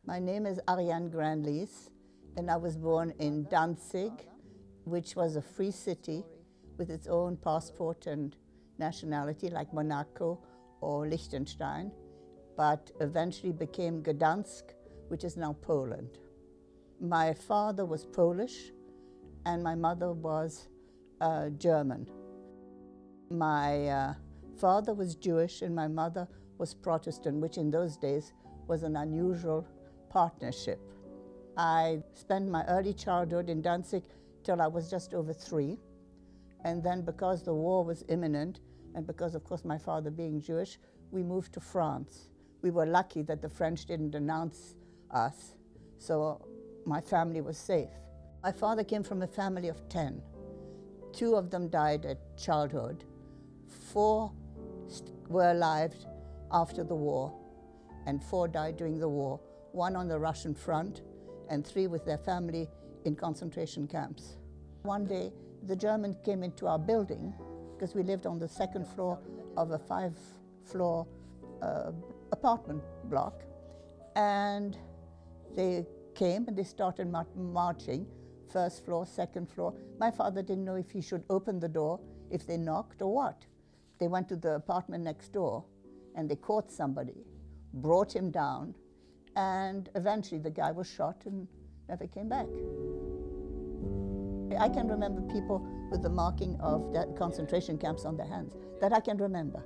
My name is Ariane Granleese, and I was born in Danzig, which was a free city with its own passport and nationality, like Monaco or Liechtenstein, but eventually became Gdansk, which is now Poland. My father was Polish, and my mother was German. My father was Jewish, and my mother was Protestant, which in those days was an unusual partnership. I spent my early childhood in Danzig till I was just over 3. And then because the war was imminent, and because, of course, my father being Jewish, we moved to France. We were lucky that the French didn't denounce us, so my family was safe. My father came from a family of 10. 2 of them died at childhood. 4 were alive after the war, and 4 died during the war, 1 on the Russian front, and 3 with their family in concentration camps. One day, the Germans came into our building, because we lived on the 2nd floor of a 5-floor apartment block, and they came and they started marching, 1st floor, 2nd floor. My father didn't know if he should open the door, if they knocked or what. They went to the apartment next door, and they caught somebody, brought him down, and eventually the guy was shot and never came back. I can remember people with the marking of the concentration camps on their hands. That I can remember.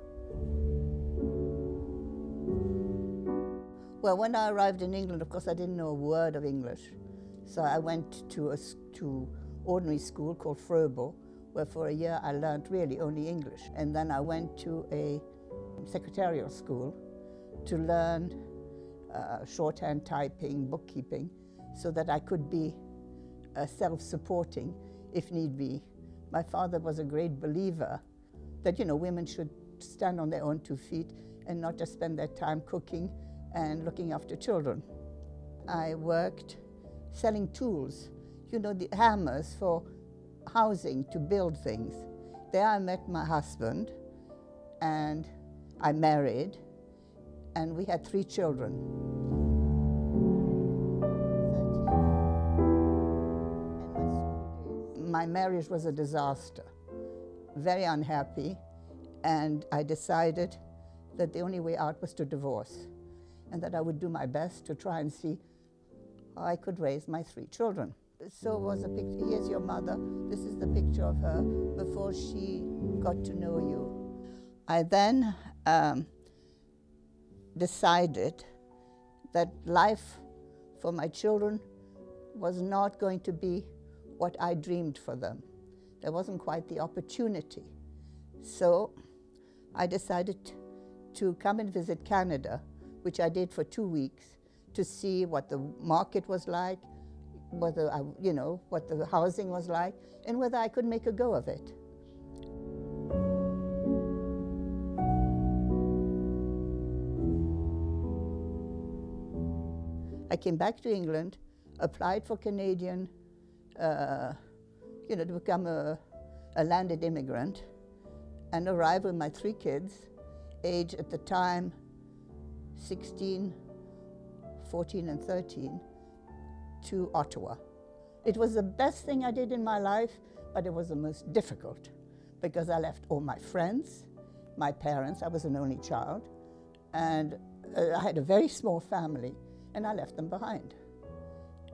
Well, when I arrived in England, of course, I didn't know a word of English. So I went to ordinary school called Frobo, where for a year I learned really only English. And then I went to a secretarial school to learn shorthand typing, bookkeeping, so that I could be self-supporting if need be. My father was a great believer that, you know, women should stand on their own 2 feet and not just spend their time cooking and looking after children. I worked selling tools, you know, the hammers for housing to build things. There I met my husband, and I married, and we had 3 children. My marriage was a disaster, very unhappy, and I decided that the only way out was to divorce, and that I would do my best to try and see how I could raise my 3 children. So it was a picture. Here's your mother. This is the picture of her before she got to know you. I then decided that life for my children was not going to be what I dreamed for them. There wasn't quite the opportunity. So I decided to come and visit Canada, which I did for 2 weeks, to see what the market was like, whether what the housing was like, and whether I could make a go of it. I came back to England, applied for Canadian, to become a landed immigrant, and arrived with my 3 kids, aged at the time 16, 14, and 13, to Ottawa. It was the best thing I did in my life, but it was the most difficult, because I left all my friends, my parents. I was an only child, and I had a very small family, and I left them behind.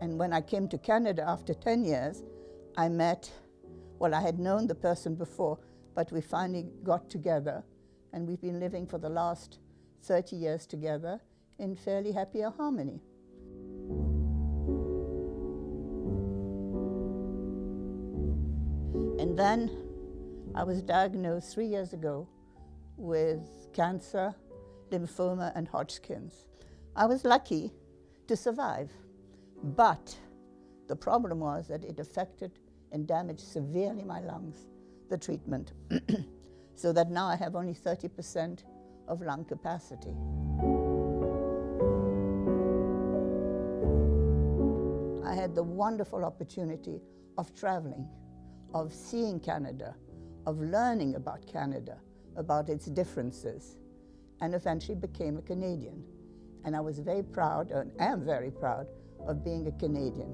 And when I came to Canada after 10 years, I met, well, I had known the person before, but we finally got together, and we've been living for the last 30 years together in fairly happy harmony. And then I was diagnosed 3 years ago with cancer, lymphoma, and Hodgkin's. I was lucky to survive, but the problem was that it affected and damaged severely my lungs, the treatment, so that now I have only 30% of lung capacity. I had the wonderful opportunity of traveling, of seeing Canada, of learning about Canada, about its differences, and eventually became a Canadian. And I was very proud, and am very proud, of being a Canadian.